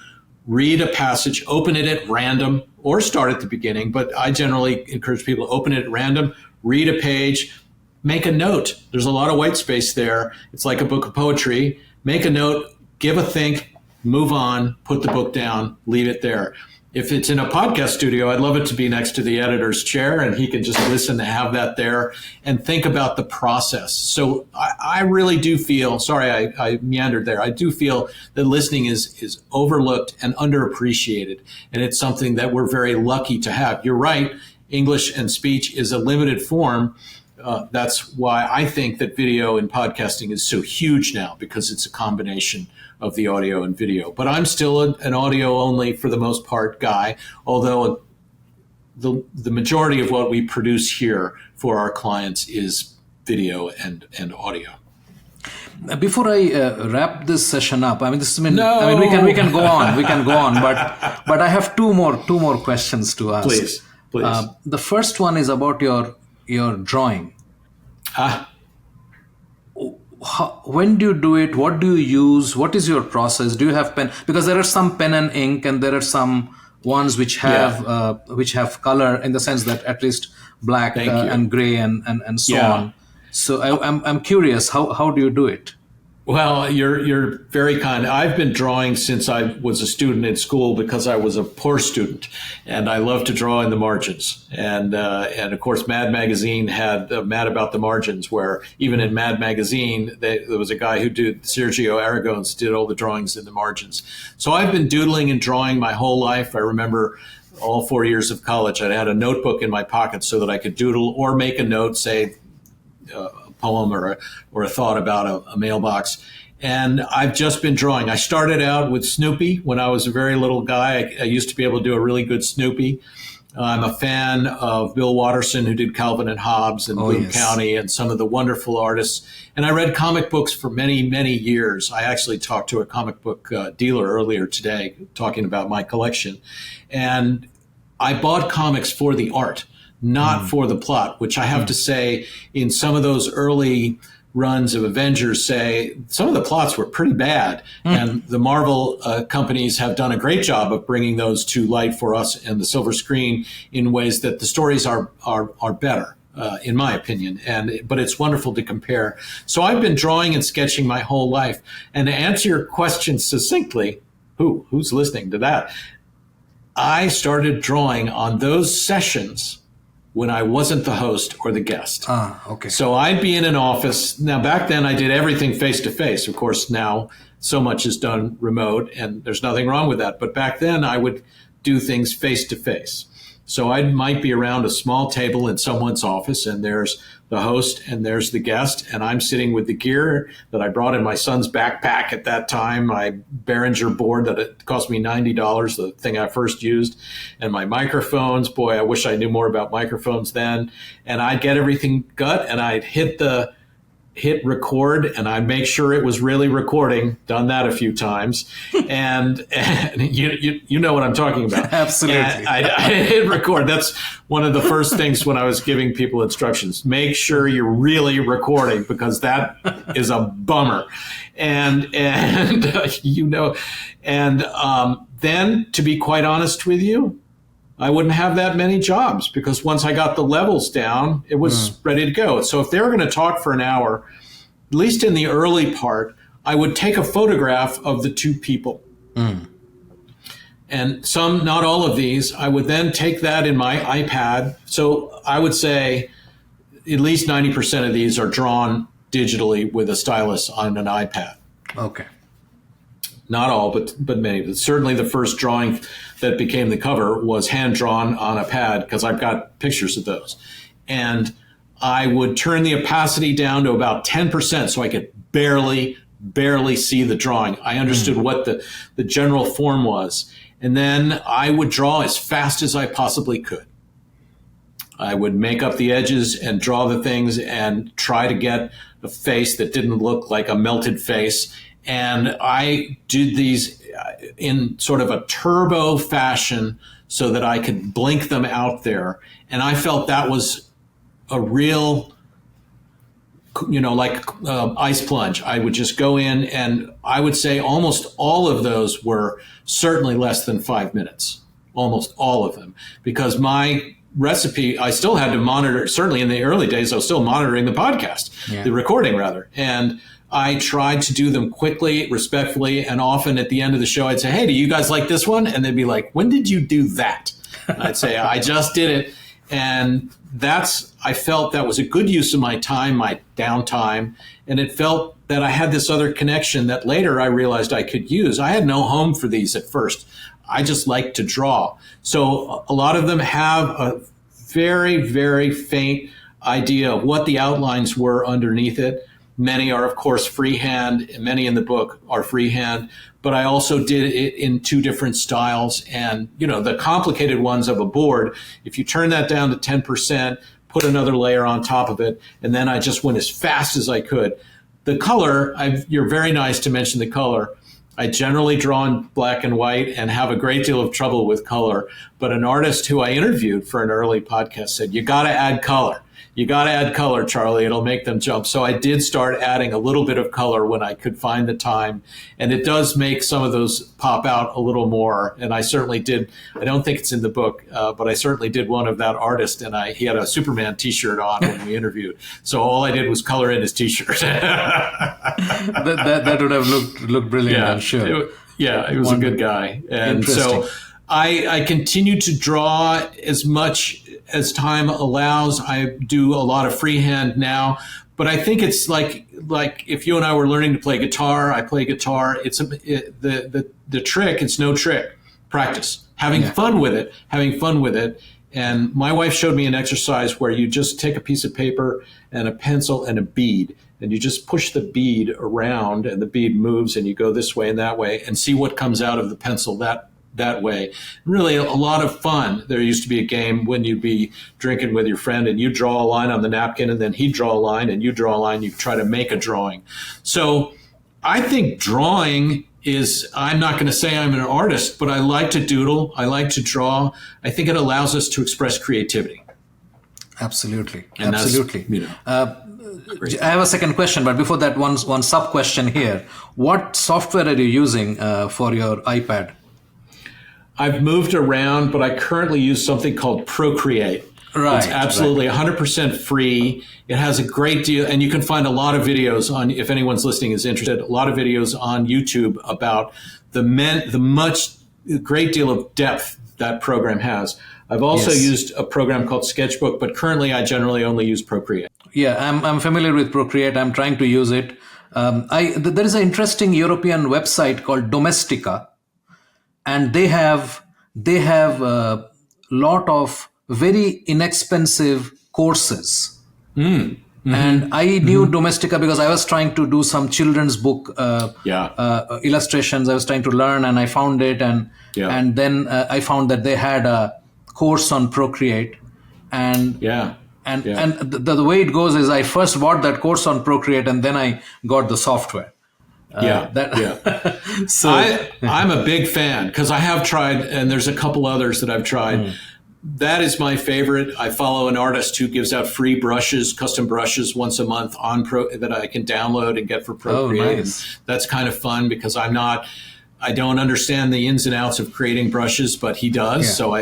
read a passage, open it at random, or start at the beginning. But I generally encourage people to open it at random, read a page, make a note. There's a lot of white space there. It's like a book of poetry. Make a note, give a think, move on, put the book down, leave it there. If it's in a podcast studio, I'd love it to be next to the editor's chair, and he can just listen to have that there and think about the process. So I really do feel, sorry, I meandered there. I do feel that listening is overlooked and underappreciated. And it's something that we're very lucky to have. You're right. English and speech is a limited form. That's why I think that video and podcasting is so huge now, because it's a combination of the audio and video. But I'm still an audio only, for the most part, guy, although the majority of what we produce here for our clients is video and audio. Before I wrap this session up, we can go on, but I have two more questions to ask. Please. The first one is about your drawing. When do you do it? What do you use? What is your process? Do you have pen? Because there are some pen and ink, and there are some ones which have color, in the sense that at least black and gray and so on. So I'm curious, how do you do it? Well, you're very kind. I've been drawing since I was a student in school because I was a poor student, and I love to draw in the margins. And of course, Mad Magazine had Mad About the Margins, where even in Mad Magazine, there was a guy who did Sergio Aragonés did all the drawings in the margins. So I've been doodling and drawing my whole life. I remember all 4 years of college, I had a notebook in my pocket so that I could doodle or make a note, say, poem or a thought about a mailbox. And I've just been drawing. I started out with Snoopy when I was a very little guy. I used to be able to do a really good Snoopy. I'm a fan of Bill Watterson, who did Calvin and Hobbes and Boone County and some of the wonderful artists. And I read comic books for many, many years. I actually talked to a comic book dealer earlier today talking about my collection. And I bought comics for the art, not for the plot, which I have to say in some of those early runs of Avengers, say some of the plots were pretty bad. And the Marvel companies have done a great job of bringing those to light for us and the silver screen in ways that the stories are better, in my opinion. But it's wonderful to compare. So I've been drawing and sketching my whole life. And to answer your question succinctly, who's listening to that? I started drawing on those sessions when I wasn't the host or the guest. Okay. So I'd be in an office. Now, back then, I did everything face-to-face. Of course, now so much is done remote, and there's nothing wrong with that. But back then, I would do things face-to-face. So I might be around a small table in someone's office, and there's the host and there's the guest, and I'm sitting with the gear that I brought in my son's backpack at that time, my Behringer board that it cost me $90, the thing I first used, and my microphones. Boy, I wish I knew more about microphones then. And I'd get everything gut, and I'd hit record, and I'd make sure it was really recording. Done that a few times, and you know what I'm talking about. Absolutely. I hit record. That's one of the first things when I was giving people instructions. Make sure you're really recording, because that is a bummer. And then, to be quite honest with you, I wouldn't have that many jobs, because once I got the levels down, it was ready to go. So if they were going to talk for an hour, at least in the early part, I would take a photograph of the two people. And some, not all of these, I would then take that in my iPad. So I would say at least 90% of these are drawn digitally with a stylus on an iPad. Okay. Not all, but many. But certainly the first drawing that became the cover was hand-drawn on a pad, because I've got pictures of those. And I would turn the opacity down to about 10% so I could barely see the drawing. I understood what the general form was. And then I would draw as fast as I possibly could. I would make up the edges and draw the things and try to get a face that didn't look like a melted face. And I did these in sort of a turbo fashion so that I could blink them out there. And I felt that was a real, like ice plunge. I would just go in, and I would say almost all of those were certainly less than 5 minutes, almost all of them, because my recipe, I still had to monitor, certainly in the early days, I was still monitoring the podcast, the recording rather. And I tried to do them quickly, respectfully, and often at the end of the show, I'd say, hey, do you guys like this one? And they'd be like, when did you do that? And I'd say, I just did it. And I felt that was a good use of my time, my downtime. And it felt that I had this other connection that later I realized I could use. I had no home for these at first. I just liked to draw. So a lot of them have a very, very faint idea of what the outlines were underneath it. Many are, of course, freehand. Many in the book are freehand. But I also did it in two different styles. And, the complicated ones of a board, if you turn that down to 10%, put another layer on top of it, and then I just went as fast as I could. The color, you're very nice to mention the color. I generally draw in black and white and have a great deal of trouble with color. But an artist who I interviewed for an early podcast said, you got to add color. you got to add color, Charlie. It'll make them jump. So I did start adding a little bit of color when I could find the time. And it does make some of those pop out a little more. And I certainly did. I don't think it's in the book, but I certainly did one of that artist. And he had a Superman T-shirt on when we interviewed. So all I did was color in his T-shirt. that would have looked brilliant, I'm sure. He was a good guy. And so I continue to draw as much as time allows. I do a lot of freehand now, but I think it's like if you and I were learning to play guitar, I play guitar. It's the trick. It's no trick. Practice, having fun with it. And my wife showed me an exercise where you just take a piece of paper and a pencil and a bead, and you just push the bead around, and the bead moves, and you go this way and that way, and see what comes out of the pencil that way. Really a lot of fun. There used to be a game when you'd be drinking with your friend and you draw a line on the napkin and then he'd draw a line and you draw a line. You try to make a drawing. So I think drawing is, I'm not going to say I'm an artist, but I like to doodle. I like to draw. I think it allows us to express creativity. Absolutely. And absolutely. I have a second question, but before that, one sub question here. What software are you using for your iPad? I've moved around, but I currently use something called Procreate. Right. It's absolutely 100% free. It has a great deal, and you can find a lot of videos on, if anyone's listening is interested, a lot of videos on YouTube about the great deal of depth that program has. I've also used a program called Sketchbook, but currently I generally only use Procreate. Yeah, I'm familiar with Procreate. I'm trying to use it. There is an interesting European website called Domestika, and they have a lot of very inexpensive courses. And I knew Domestika because I was trying to do some children's book illustrations. I was trying to learn, and I found it, and then I found that they had a course on Procreate, and the way it goes is I first bought that course on Procreate, and then I got the software. So I'm a big fan because I have tried, and there's a couple others that I've tried. That is my favorite. I follow an artist who gives out free brushes, custom brushes once a month that I can download and get for Procreate. Oh, nice. And that's kind of fun because I don't understand the ins and outs of creating brushes, but he does. Yeah. So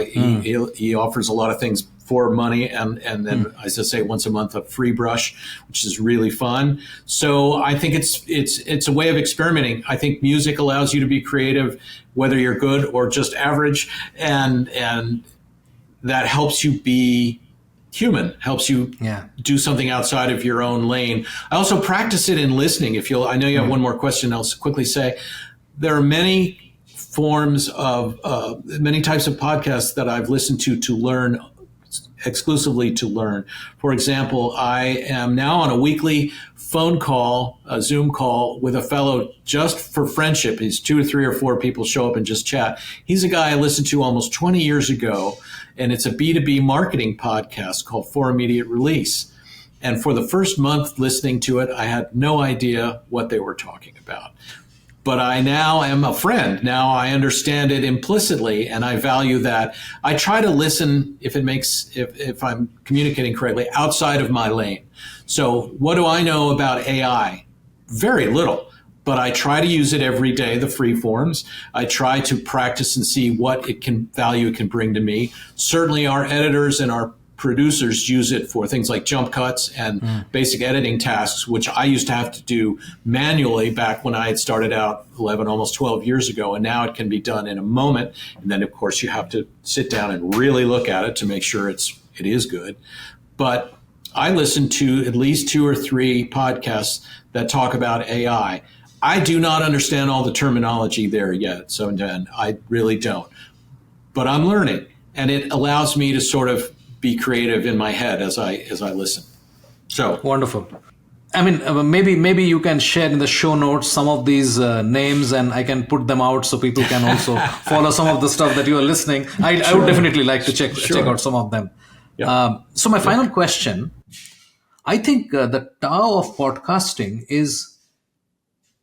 he offers a lot of things for money, and then, as I say, once a month, a free brush, which is really fun. So I think it's a way of experimenting. I think music allows you to be creative, whether you're good or just average, and that helps you be human, helps you do something outside of your own lane. I also practice it in listening. I know you have one more question, I'll quickly say there are many forms of many types of podcasts that I've listened to learn, exclusively to learn. For example, I am now on a weekly phone call, a Zoom call with a fellow just for friendship. He's 2 or 3 or 4 people show up and just chat. He's a guy I listened to almost 20 years ago, and it's a B2B marketing podcast called For Immediate Release. And for the first month listening to it, I had no idea what they were talking about. But I now am a friend. Now I understand it implicitly, and I value that. I try to listen if I'm communicating correctly outside of my lane. So what do I know about AI? Very little, but I try to use it every day, the free forms. I try to practice and see what value it can bring to me. Certainly our editors and our producers use it for things like jump cuts and basic editing tasks, which I used to have to do manually back when I had started out 11, almost 12 years ago. And now it can be done in a moment. And then, of course, you have to sit down and really look at it to make sure it is good. But I listen to at least 2 or 3 podcasts that talk about AI. I do not understand all the terminology there yet. So I really don't. But I'm learning. And it allows me to sort of be creative in my head as I listen. So wonderful. I mean, maybe you can share in the show notes some of these names, and I can put them out so people can also follow some of the stuff that you are listening. I would definitely like to check out some of them. Yeah. So my final question, I think the Tao of podcasting is,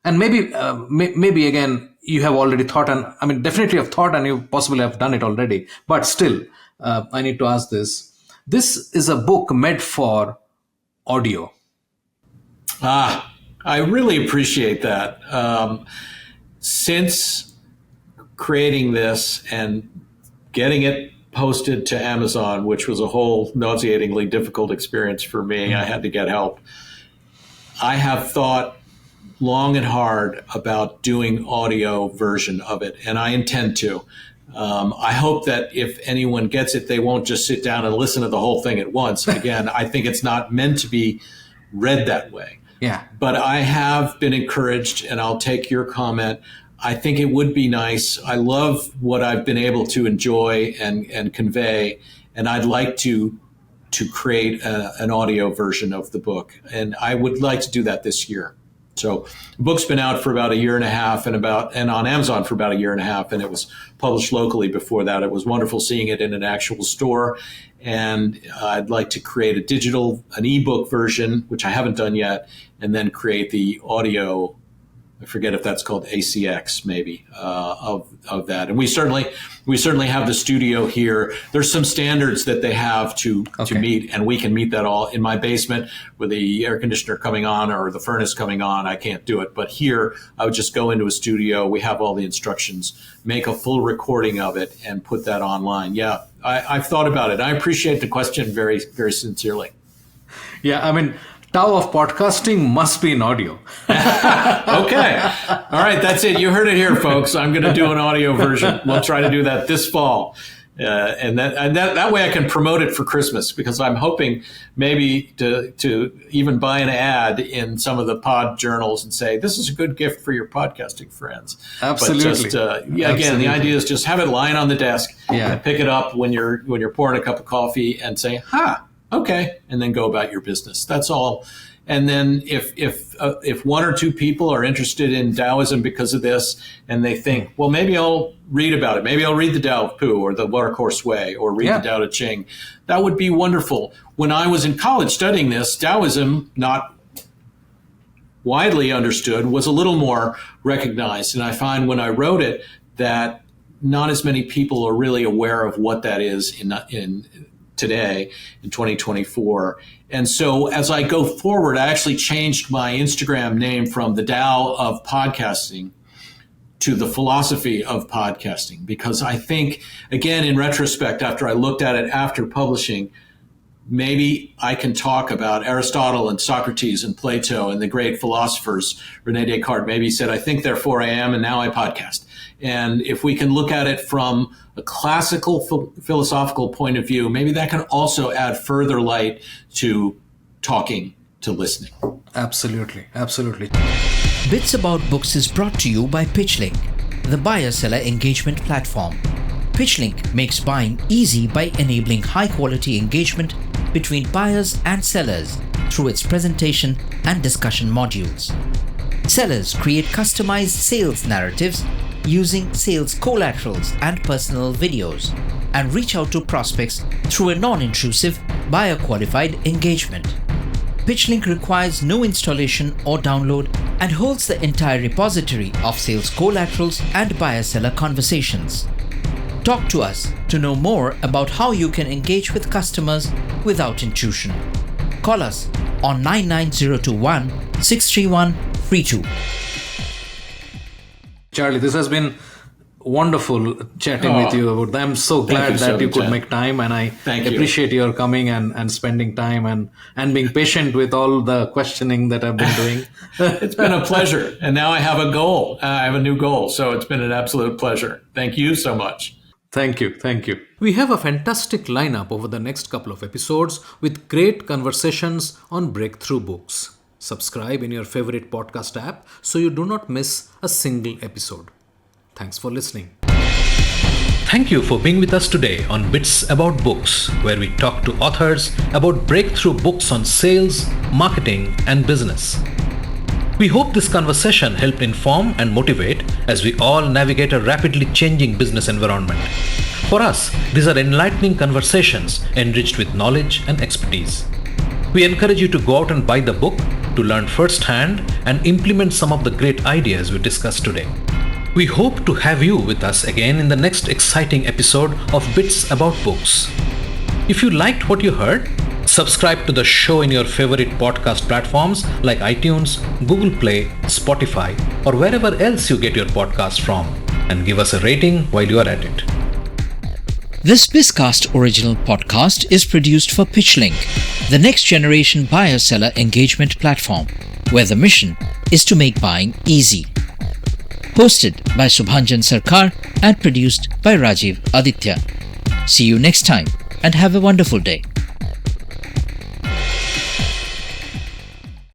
and maybe again you have already thought, and definitely have thought, and you possibly have done it already, but still I need to ask this. This is a book made for audio. I really appreciate that. Since creating this and getting it posted to Amazon, which was a whole nauseatingly difficult experience for me, I had to get help. I have thought long and hard about doing audio version of it, and I intend to. I hope that if anyone gets it, they won't just sit down and listen to the whole thing at once. Again, I think it's not meant to be read that way. Yeah. But I have been encouraged, and I'll take your comment. I think it would be nice. I love what I've been able to enjoy and convey, and I'd like to create an audio version of the book, and I would like to do that this year. So the book's been out for about a year and a half and on Amazon for about a year and a half, and it was published locally before that. It was wonderful seeing it in an actual store, and I'd like to create an ebook version, which I haven't done yet, and then create the audio. I forget if that's called ACX, maybe, of that. And we certainly have the studio here. There's some standards that they have to meet, and we can meet that all in my basement with the air conditioner coming on or the furnace coming on. I can't do it. But here, I would just go into a studio. We have all the instructions, make a full recording of it, and put that online. Yeah, I've thought about it. I appreciate the question very, very sincerely. Yeah, I mean, Tao of Podcasting must be in audio. Okay. All right. That's it. You heard it here, folks. I'm going to do an audio version. We'll try to do that this fall. And that way I can promote it for Christmas, because I'm hoping maybe to even buy an ad in some of the pod journals and say, this is a good gift for your podcasting friends. Absolutely. But just, again, the idea is just have it lying on the desk and pick it up when you're pouring a cup of coffee and say, okay, and then go about your business. That's all. And then if one or two people are interested in Taoism because of this, and they think, well, maybe I'll read about it. Maybe I'll read the Tao of Pu or the Watercourse Way or read the Tao Te Ching. That would be wonderful. When I was in college studying this, Taoism, not widely understood, was a little more recognized. And I find when I wrote it that not as many people are really aware of what that is in today in 2024. And so as I go forward, I actually changed my Instagram name from the Tao of Podcasting to the Philosophy of Podcasting, because I think, again, in retrospect, after I looked at it after publishing, maybe I can talk about Aristotle and Socrates and Plato and the great philosophers. Rene Descartes maybe said, I think, therefore I am, and now I podcast. And if we can look at it from a classical philosophical point of view, maybe that can also add further light to talking to listening. Absolutely. Absolutely. Bits About Books is brought to you by PitchLink, the buyer-seller engagement platform. PitchLink makes buying easy by enabling high-quality engagement between buyers and sellers through its presentation and discussion modules. Sellers create customized sales narratives using sales collaterals and personal videos, and reach out to prospects through a non-intrusive, buyer-qualified engagement. PitchLink requires no installation or download and holds the entire repository of sales collaterals and buyer-seller conversations. Talk to us to know more about how you can engage with customers without intrusion. Call us on 99021 631 32. Charlie, this has been wonderful chatting with you about that. I'm so glad that you could make time, and I appreciate your coming and spending time and being patient with all the questioning that I've been doing. It's been a pleasure. And now I have a goal. I have a new goal. So it's been an absolute pleasure. Thank you so much. Thank you. Thank you. We have a fantastic lineup over the next couple of episodes with great conversations on breakthrough books. Subscribe in your favorite podcast app so you do not miss a single episode. Thanks for listening. Thank you for being with us today on Bits About Books, where we talk to authors about breakthrough books on sales, marketing, and business. We hope this conversation helped inform and motivate as we all navigate a rapidly changing business environment. For us, these are enlightening conversations enriched with knowledge and expertise. We encourage you to go out and buy the book to learn firsthand and implement some of the great ideas we discussed today. We hope to have you with us again in the next exciting episode of Bits About Books. If you liked what you heard, subscribe to the show in your favorite podcast platforms like iTunes, Google Play, Spotify, or wherever else you get your podcast from, and give us a rating while you are at it. This Bizcast original podcast is produced for PitchLink, the next generation buyer-seller engagement platform, where the mission is to make buying easy. Hosted by Subhanjan Sarkar and produced by Rajiv Aditya. See you next time and have a wonderful day.